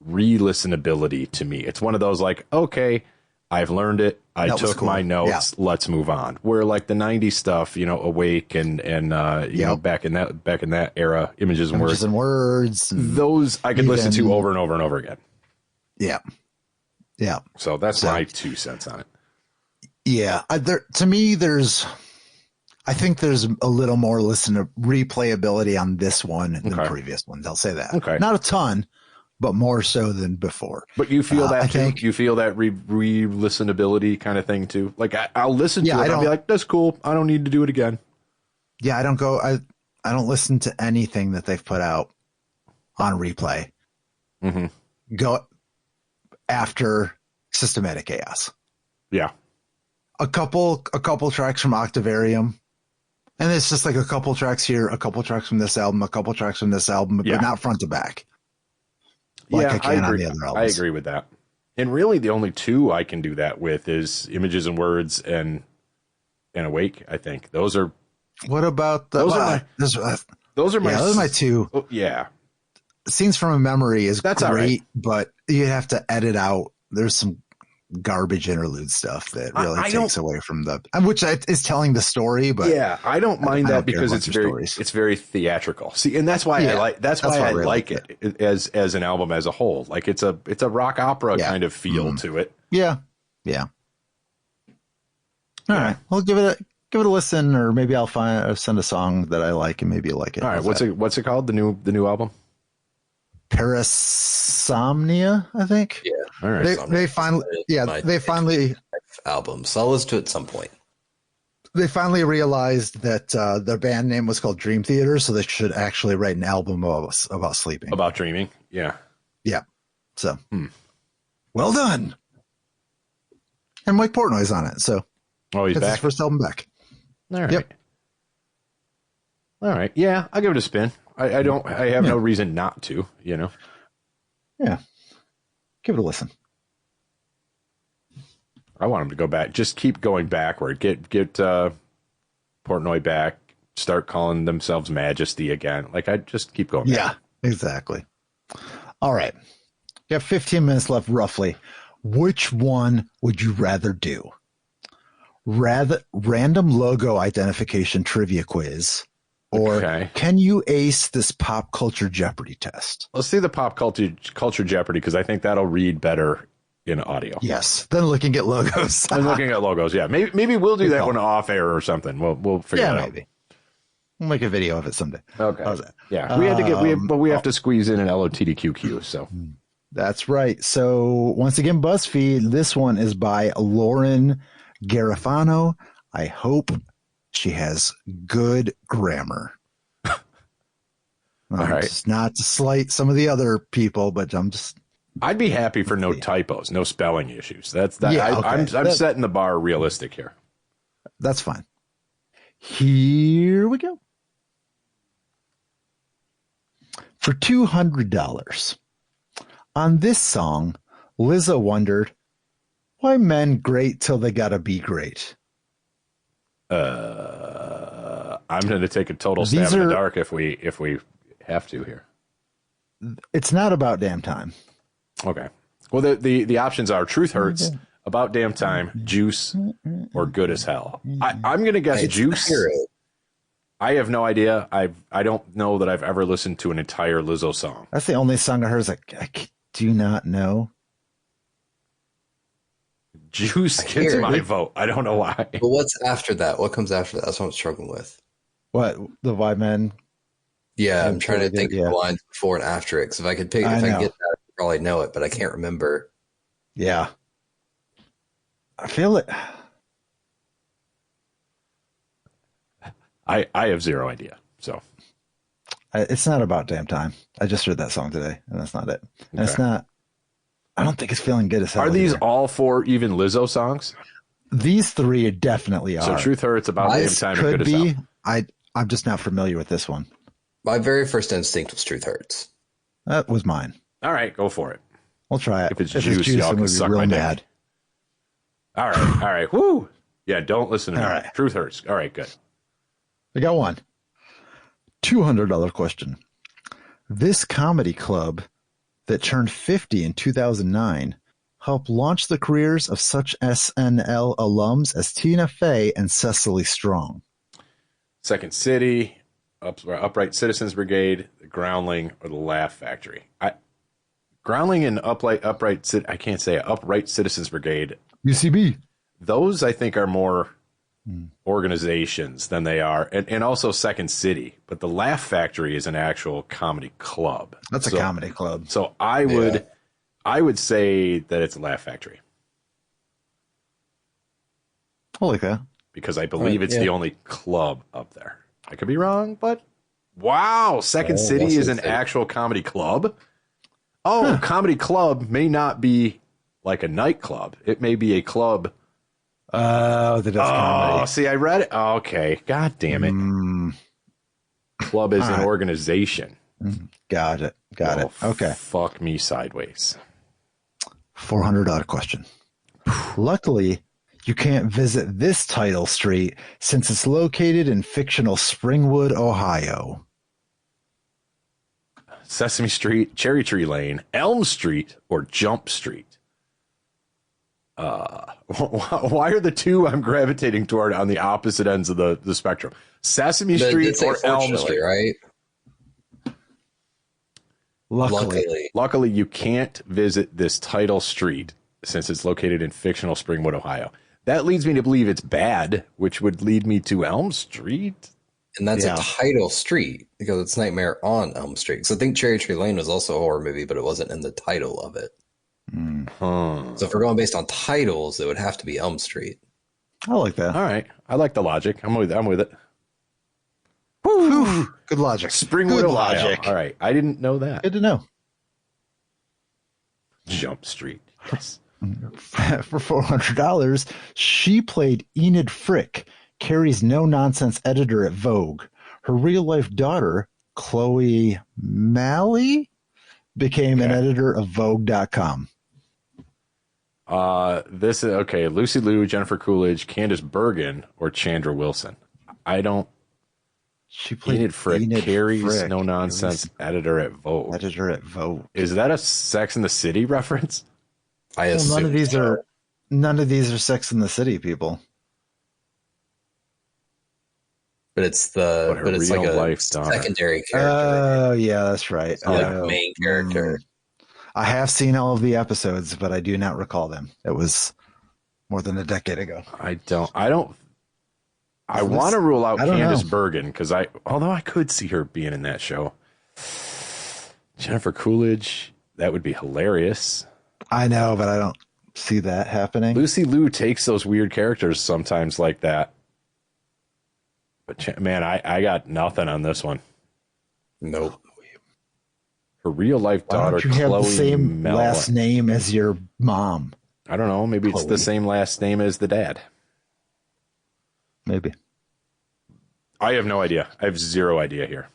re-listenability to me. It's one of those like, okay, I've learned it. I took my notes. Yeah. Let's move on. Where like the 90s stuff, you know, Awake and you know, back in that era, Images and Words. Those I could listen to over and over and over again. Yeah. Yeah. So that's my 2 cents on it. Yeah. To me, I think there's a little more replayability on this one than previous ones. I'll say that. Okay. Not a ton, but more so than before. But you feel that I too? think, You feel that re-listenability kind of thing too? Like I'll listen to it and I'll be like, that's cool. I don't need to do it again. Yeah, I don't listen to anything that they've put out on replay. Mm-hmm. Go after Systematic Chaos. Yeah. A couple tracks from Octavarium. And it's just like a couple tracks here, a couple tracks from this album, a couple tracks from this album, but not front to back. Like I can on the other albums. I agree with that. And really the only two I can do that with is Images and Words and Awake, I think. Those are What about the those are my two. Oh, yeah. Scenes from a Memory is That's great, all right. but you have to edit out. There's some garbage interlude stuff that really takes away from which is telling the story, but yeah, I don't mind that because it's very theatrical. See, and that's why I like it as an album as a whole. Like it's a rock opera kind of feel to it. Yeah. All right. Well, give it a listen, or maybe I'll send a song that I like and maybe you'll like it. All right. What's it called? The new album? Parasomnia, I think. Yeah. All right. They finally album. So I'll listen to it at some point. They finally realized that their band name was called Dream Theater, so they should actually write an album about sleeping. About dreaming. Yeah. Yeah. So well done. And Mike Portnoy's on it, so he's back. His first album back. All right. Yep. All right. Yeah, I'll give it a spin. I have no reason not to, Yeah. Give it a listen. I want him to go back. Just keep going backward. Get Portnoy back. Start calling themselves Majesty again. Like I just keep going back. Yeah, exactly. All right. You have 15 minutes left roughly. Which one would you rather do? Random logo identification trivia quiz, or can you ace this pop culture Jeopardy test? Let's see the pop culture Jeopardy, because I think that'll read better in audio. Yes, then looking at logos. Yeah. Maybe we'll do that one off air or something. We'll figure it out. Maybe. We'll make a video of it someday. Okay. How's that? Yeah. We have to squeeze in an LOTDQQ. So that's right. So once again, BuzzFeed. This one is by Lauren Garifano. I hope she has good grammar. All right. Just not to slight some of the other people, but I'd be happy for no typos, no spelling issues. Yeah, I'm setting the bar realistic here. That's fine. Here we go. For $200. On this song, Lizzo wondered, why men great till they gotta be great? I'm going to take a total stab in the dark if we have to here. It's not about damn time. Okay. Well, the options are Truth Hurts, About Damn Time, Juice, or Good as Hell. I'm going to guess Juice. I have no idea. I don't know that I've ever listened to an entire Lizzo song. That's the only song of hers I do not know. Juice gets my vote. I don't know why. But what's after that? What comes after that? That's what I'm struggling with. What? The Why Men? Yeah, I'm trying to think of the lines before and after it. Because if I could pick, if I could get that, I'd probably know it, but I can't remember. Yeah. I feel it. I have zero idea. So it's not about damn time. I just heard that song today, and that's not it. And it's not. I don't think it's feeling good as hell. Are these either. all four even Lizzo songs? These three definitely are. So Truth Hurts, About Damn Time, and Good as Hell. I'm just not familiar with this one. My very first instinct was Truth Hurts. That was mine. All right, go for it. We'll try it. If it's Juice, y'all can suck my dick. All right. Woo! Yeah, don't listen to me. Right. Truth Hurts. All right, good. I got one. $200 question. This comedy club that turned 50 in 2009 helped launch the careers of such SNL alums as Tina Fey and Cecily Strong. Second City, Upright Citizens Brigade, the Groundling, or the Laugh Factory. Groundling and Upright Citizens Brigade. UCB. Those I think are more organizations than they are, and also Second City. But the Laugh Factory is an actual comedy club. That's a comedy club. So I would say that it's a Laugh Factory. I like that. Because I believe it's the only club up there. I could be wrong, but wow, Second City is an actual comedy club. Oh, comedy club may not be like a nightclub. It may be a club. That does comedy. Oh, see, I read it. Oh, okay. God damn it. Club is an organization. Got it. Okay. Fuck me sideways. $400 question. Luckily, you can't visit this title street since it's located in fictional Springwood, Ohio. Sesame Street, Cherry Tree Lane, Elm Street, or Jump Street? Why are the two I'm gravitating toward on the opposite ends of the spectrum? Sesame Street or Elm Street? Right? Luckily, you can't visit this title street since it's located in fictional Springwood, Ohio. That leads me to believe it's bad, which would lead me to Elm Street. And that's a title street because it's Nightmare on Elm Street. So I think Cherry Tree Lane was also a horror movie, but it wasn't in the title of it. So if we're going based on titles, it would have to be Elm Street. I like that. All right. I like the logic. I'm with it. Woo! Good logic. Springwood, Ohio. Logic. All right. I didn't know that. Good to know. Jump Street. Yes. For $400, she played Enid Frick, Carrie's no-nonsense editor at Vogue. Her real-life daughter, Chloe Malley, became an editor of Vogue.com. This is okay. Lucy Liu, Jennifer Coolidge, Candace Bergen, or Chandra Wilson. I don't. She played Enid Frick, Carrie's no nonsense editor at Vogue. Editor at Vogue. Is that a Sex and the City reference? I assume none of these are Sex and the City people. But it's like a secondary character. Oh, yeah, that's right. Like main character. I have seen all of the episodes, but I do not recall them. It was more than a decade ago. I want to rule out Candace Bergen because although I could see her being in that show. Jennifer Coolidge, that would be hilarious. I know, but I don't see that happening. Lucy Liu takes those weird characters sometimes like that. But man, I got nothing on this one. Nope. Her real life daughter, Chloe, have the same last name as your mom. I don't know. Maybe Chloe. It's the same last name as the dad. Maybe. I have no idea. I have zero idea here.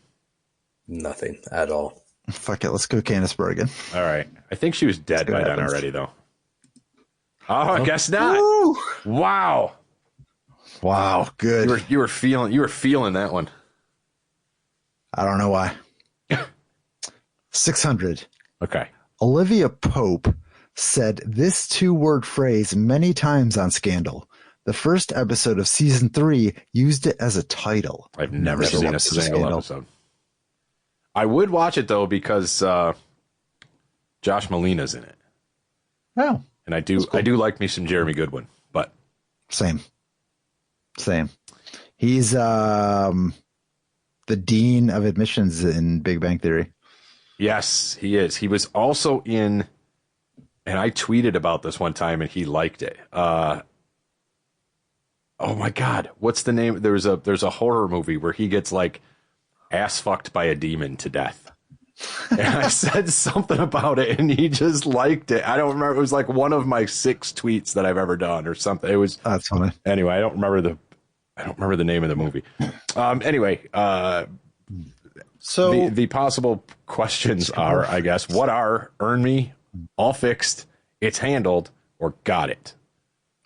Nothing at all. Fuck it. Let's go Candace Bergen. All right. I think she was dead by then already, though. Oh, I guess not. Woo! Wow. Wow. Good. You were feeling that one. I don't know why. 600. Okay. Olivia Pope said this 2-word phrase many times on Scandal. The first episode of season 3 used it as a title. I've never seen a single episode. I would watch it though because Josh Malina's in it. Oh, and I do like me some Jeremy Goodwin, but same. He's the dean of admissions in Big Bang Theory. Yes, he is. He was also in, and I tweeted about this one time, and he liked it. Oh my God, what's the name? There's a horror movie where he gets like ass fucked by a demon to death. And I said something about it, and he just liked it. I don't remember. It was like one of my 6 tweets that I've ever done, or something. It was. That's funny. Anyway, I don't remember the name of the movie. So the possible questions are, I guess, what are Earn Me, All Fixed, It's Handled, or Got It?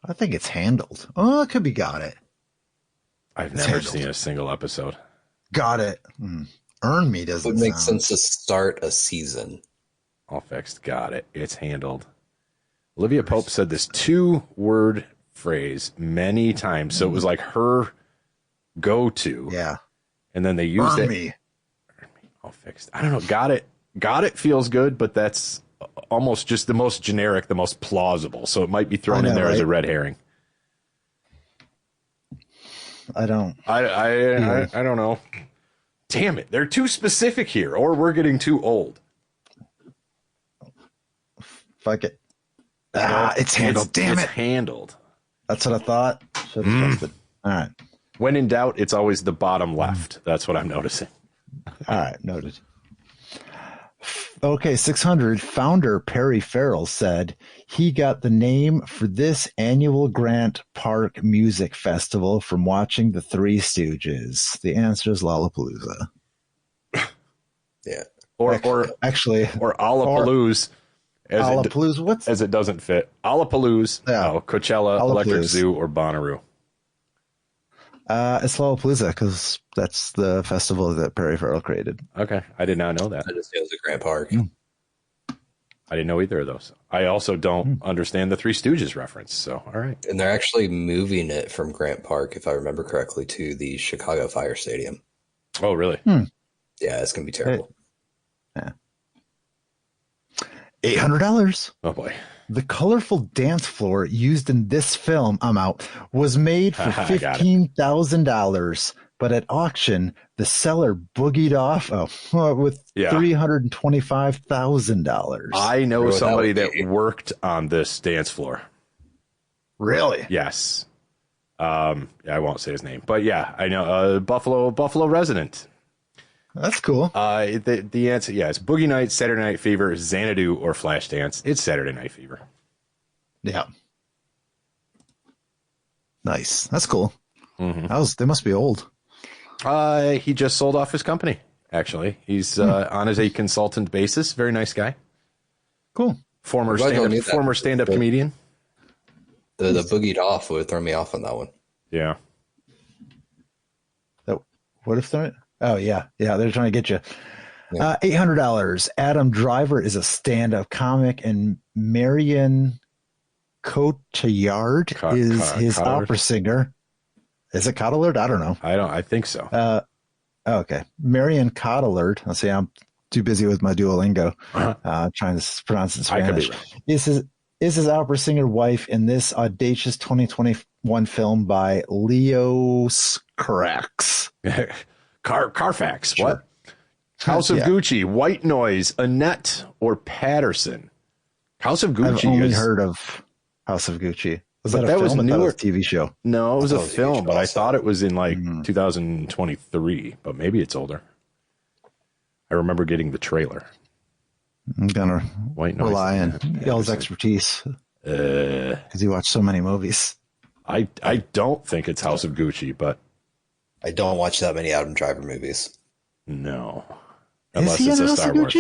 I think it's handled. Oh, it could be Got It. I've never seen a single episode. Got It. Earn Me doesn't. It would make sense to start a season. All Fixed, Got It, It's Handled. Olivia Pope said this 2-word phrase many times, so it was like her go-to. Yeah. And then they used Earn it. Me. All Fixed. I don't know. Got It feels good, but that's almost just the most generic, the most plausible. So it might be thrown in there as a red herring. I don't. I don't know. Damn it. They're too specific here, or we're getting too old. Fuck it. It's handled. Damn it. It's handled. That's what I thought. Should have trusted. All right. When in doubt, it's always the bottom left. That's what I'm noticing. All right. Noted. Okay, 600. Founder Perry Farrell said he got the name for this annual Grant Park Music Festival from watching the Three Stooges. The answer is Lollapalooza. Yeah. Or Lollapalooza. As it doesn't fit. Lollapalooza, Coachella, Electric Zoo, or Bonnaroo. It's Lollapalooza because that's the festival that Perry Farrell created. Okay, I did not know that. I just knew it was a Grant Park. I didn't know either of those. I also don't understand the Three Stooges reference. So, all right. And they're actually moving it from Grant Park, if I remember correctly, to the Chicago Fire Stadium. Oh, really? Yeah, it's going to be terrible. Yeah. $800. Oh, boy. The colorful dance floor used in this film, was made for $15,000, but at auction, the seller boogied off with $325,000. I know somebody that worked on this dance floor. Really? Yes. I won't say his name, but yeah, I know. Buffalo resident. That's cool. The answer, it's Boogie Nights, Saturday Night Fever, Xanadu, or Flashdance. It's Saturday Night Fever. Yeah. Nice. That's cool. Mm-hmm. They must be old. He just sold off his company, actually. He's on as a consultant basis. Very nice guy. Cool. Former stand-up comedian. The boogied off would throw me off on that one. Yeah. What if they're... Oh, yeah. Yeah, they're trying to get you. Yeah. $800. Adam Driver is a stand-up comic, and Marion Cotillard is his opera singer. Is it Cotillard? I don't know. I think so. Okay. Marion Cotillard. Let's see. I'm too busy with my Duolingo trying to pronounce it in Spanish. I could be wrong. Is his opera singer wife in this audacious 2021 film by Leo Carax. Carfax. Sure. What? House of Gucci, White Noise, Annette, or Patterson? House of Gucci. I've only heard of House of Gucci. Was that a film? Was newer? That was a TV show? No, it was a film, but I thought it was in 2023, but maybe it's older. I remember getting the trailer. I'm gonna White Noise, rely on y'all's expertise because you watch so many movies. I don't think it's House of Gucci, but I don't watch that many Adam Driver movies. No. Unless it's a Star Wars.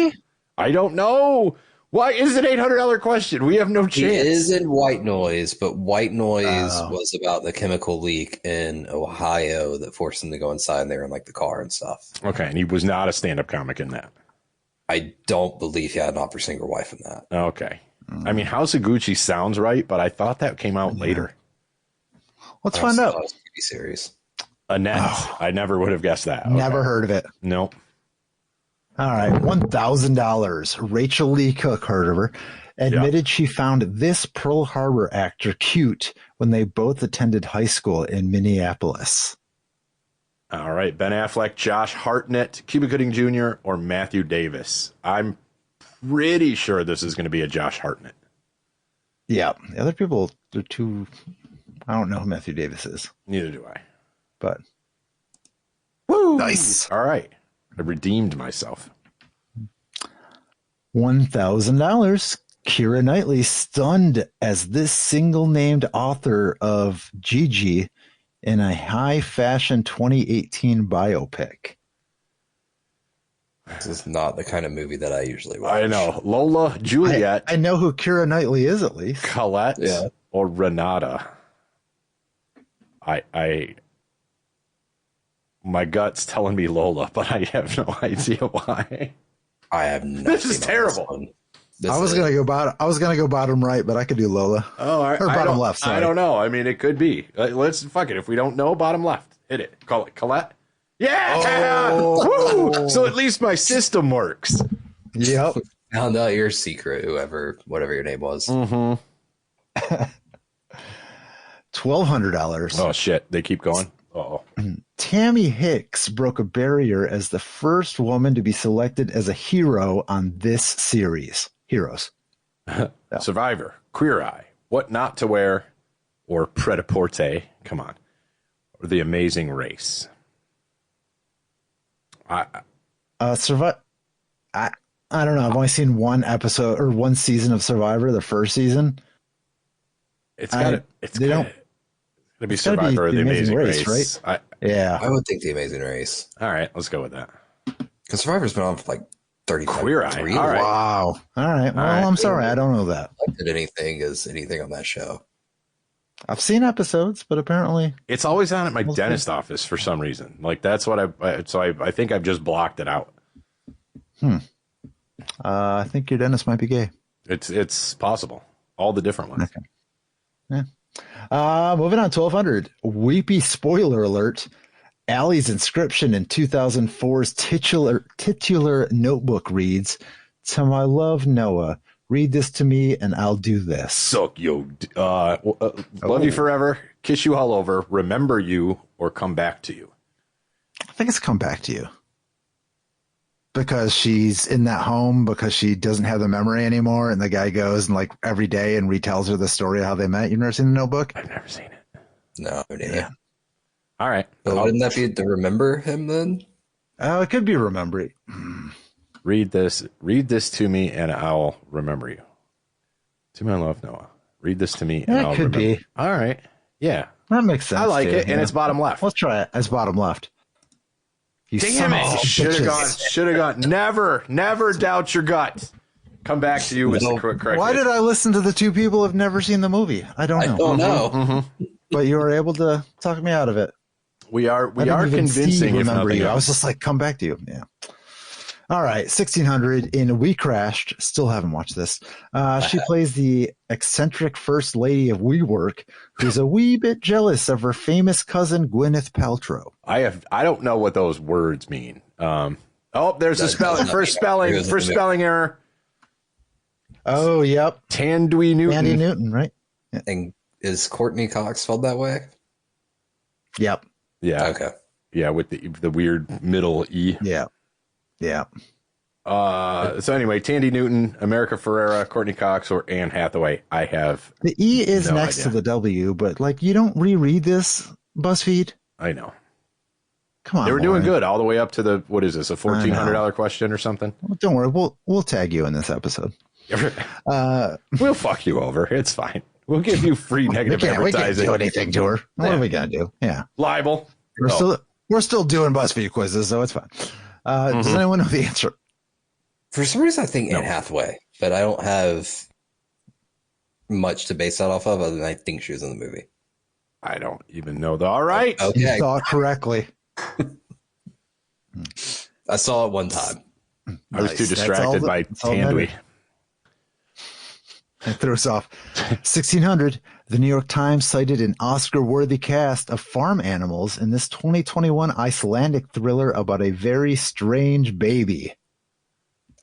I don't know. Why is it $800 question? We have no chance. He is in White Noise, but White Noise was about the chemical leak in Ohio that forced him to go inside, and they were in the car and stuff. Okay, and he was not a stand-up comic in that. I don't believe he had an opera singer wife in that. Okay. I mean, House of Gucci sounds right, but I thought that came out later. Let's find out. TV series. Annette. I never would have guessed that. Never heard of it. Nope. All right. $1,000. Rachel Lee Cook, heard of her, admitted she found this Pearl Harbor actor cute when they both attended high school in Minneapolis. All right. Ben Affleck, Josh Hartnett, Cuba Gooding Jr., or Matthew Davis. I'm pretty sure this is going to be a Josh Hartnett. Yeah. The other people, they're too... I don't know who Matthew Davis is. Neither do I. But... Woo! Nice. All right. I redeemed myself. $1,000. Keira Knightley stunned as this single-named author of Gigi in a high-fashion 2018 biopic. This is not the kind of movie that I usually watch. I know. Lola, Juliet. I know who Keira Knightley is, at least. Colette or Renata. My gut's telling me Lola, but I have no idea why. I have no. This is terrible. I was gonna go bottom right, but I could do Lola. Oh, or bottom left. Sorry. I don't know. I mean, it could be. Let's fuck it. If we don't know, bottom left. Hit it. Call it Colette. Yeah. Woo! So at least my system works. Yep. Found out your secret, whatever your name was. Mm-hmm. $1,200. Oh shit! They keep going. Oh, Tammy Hicks broke a barrier as the first woman to be selected as a hero on this series. Heroes. Survivor, Queer Eye, What Not to Wear, or Pret-a-Porter. Come on. Or The Amazing Race. Survivor. I don't know. I've only seen one episode or one season of Survivor, the first season. It's got to be Survivor or The Amazing Race, right? Yeah. I would think The Amazing Race. All right, let's go with that. Because Survivor's been on for like 35 Queer Eye. years. All right. Wow. All right. Well, right. I'm sorry. I don't know that. I did anything on that show. I've seen episodes, but apparently It's always on at my dentist office for some reason. Like that's what I think I've just blocked it out. I think your dentist might be gay. It's possible. All the different ones. Okay. Yeah. Moving on, 1200. Weepy spoiler alert. Allie's inscription in 2004's titular notebook reads, "To my love, Noah, read this to me and I'll do this." Suck yo. Love you forever. Kiss you all over. Remember you or come back to you. I think it's come back to you. Because she's in that home because she doesn't have the memory anymore. And the guy goes and like every day and retells her the story of how they met. You've never seen the notebook? I've never seen it. No, Yeah. All right. But wouldn't that be to remember him then? Oh, it could be remembering. Read this to me and I'll remember you. To my love, Noah. Read this to me and That I'll could remember. be. All right. Yeah. That makes sense. I like too, it. And yeah. it's bottom left. Let's try it as bottom left. You Damn son of it. a Should have bitches. gone. Never doubt your gut. Come back to you with the correct. Why did I listen to the two people who've never seen the movie? I don't know. I don't know. But you were able to talk me out of it. We are I didn't even see convincing if remember nothing you. I else. was just like, come back to you. Yeah. All right. 1600 in We Crashed. Still haven't watched this. She plays the eccentric first lady of WeWork who's a wee bit jealous of her famous cousin, Gwyneth Paltrow. I don't know what those words mean. There's a spelling. First spelling error. Oh, yep. Tandwi Newton. Andy Newton, right? And is Courtney Cox spelled that way? Yep. Yeah. Okay. Yeah, with the weird middle E. Yeah. Yeah. So anyway, Tandy Newton, America Ferrera, Courtney Cox, or Anne Hathaway. I have. The E is no next idea. to the W, but like you don't reread this, BuzzFeed. I know. Come on. They were doing Lauren. good all the way up to the, what is this, a $1,400 question or something? Well, don't worry. We'll tag you in this episode. We'll fuck you over. It's fine. We'll give you free negative We can't advertising. do anything to her. What are we gonna do? Yeah. Libel. We're still doing BuzzFeed quizzes, so it's fine. Does anyone know the answer? For some reason, I think Anne Hathaway, but I don't have much to base that off of other than I think she was in the movie. I don't even know. All right. You Okay. thought correctly. I saw it one time. I was too Nice. That's all distracted that- by that's all that Tandwi. It threw us off. 1600, the New York Times cited an Oscar-worthy cast of farm animals in this 2021 Icelandic thriller about a very strange baby.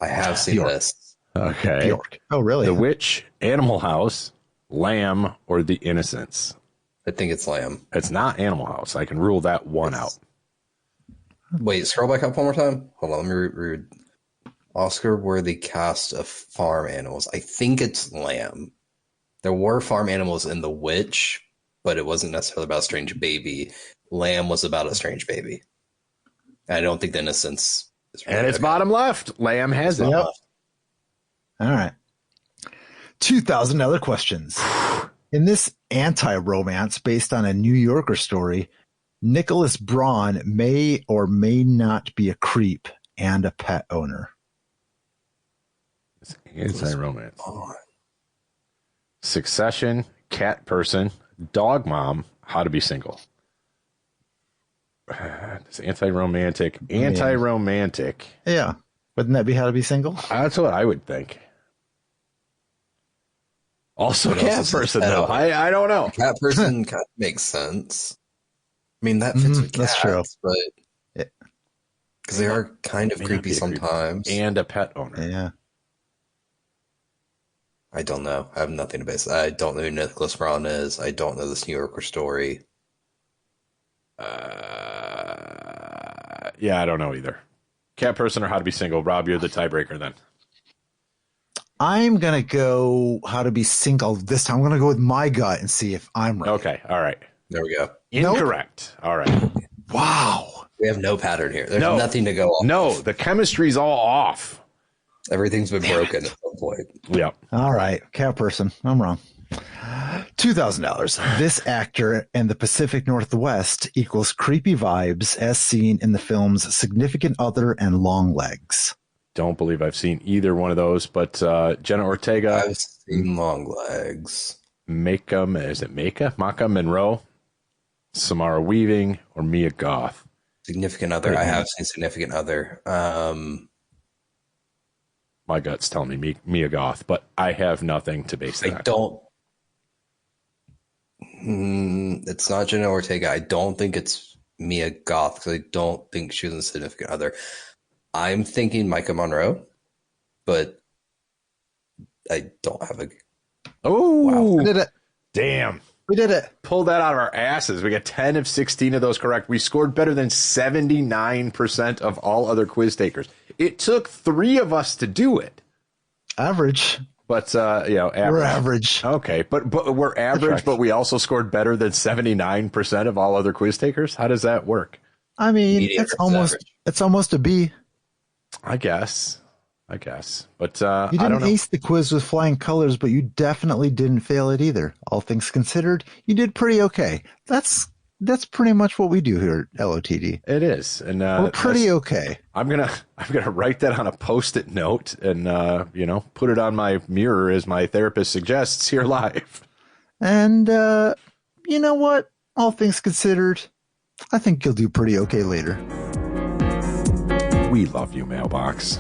I have seen Bjork. this. Okay. Bjork. Oh, really? The Witch, Animal House, Lamb, or The Innocents. I think it's Lamb. It's not Animal House. I can rule that one out. Wait, scroll back up one more time. Hold on, let me read. Oscar-worthy cast of farm animals. I think it's Lamb. There were farm animals in The Witch, but it wasn't necessarily about a strange baby. Lamb was about a strange baby. I don't think The Innocents is And it's bottom left. Lamb has it. Yep. All right. $2,000 questions. In this anti-romance based on a New Yorker story, Nicholas Braun may or may not be a creep and a pet owner. It's romance. Succession, Cat Person, Dog Mom, How to Be Single. It's anti-romantic. Yeah. Wouldn't that be How to Be Single? That's what I would think. Also, What Cat else is Person, pet though. owner? I don't know. Cat person kind of makes sense. I mean, that fits with cats, that's true. but Yeah. because they are kind of May not creepy be a creep. sometimes. And a pet owner. Yeah. I don't know. I have nothing to base. I don't know who Nicholas Braun is. I don't know this New Yorker story. Yeah, I don't know either. Cat person or how to be single? Rob, you're the tiebreaker then. I'm going to go how to be single this time. I'm going to go with my gut and see if I'm right. Okay, all right. There we go. Incorrect. Nope. All right. Wow. We have no pattern here. There's nothing to go off. No, the chemistry's all off. Everything's been broken at some point. Yeah. All right. Cat person. I'm wrong. $2,000. This actor in the Pacific Northwest equals creepy vibes as seen in the films Significant Other and Long Legs. Don't believe I've seen either one of those, but Jenna Ortega. I've seen Long Legs. Maka Monroe, Samara Weaving, or Mia Goth. Significant Other. I have seen Significant Other. My gut's telling me Mia Goth, but I have nothing to base that on. I don't. It's not Jenna Ortega. I don't think it's Mia Goth because I don't think she was in Significant Other. I'm thinking Micah Monroe, but I don't have a. Oh, wow. We did it. Damn. We did it. Pulled that out of our asses. We got 10 of 16 of those correct. We scored better than 79% of all other quiz takers. It took 3 of us to do it. Average. But, average. We're average. Okay, but we're average, but we also scored better than 79% of all other quiz takers? How does that work? I mean, Mediocre it's almost a B. I guess. But you didn't ace the quiz with flying colors, but you definitely didn't fail it either. All things considered, you did pretty okay. That's pretty much what we do here at LOTD. It is, and we're pretty okay. I'm gonna write that on a post-it note and put it on my mirror as my therapist suggests here live. And you know what? All things considered, I think you'll do pretty okay later. We love you, Mailbox.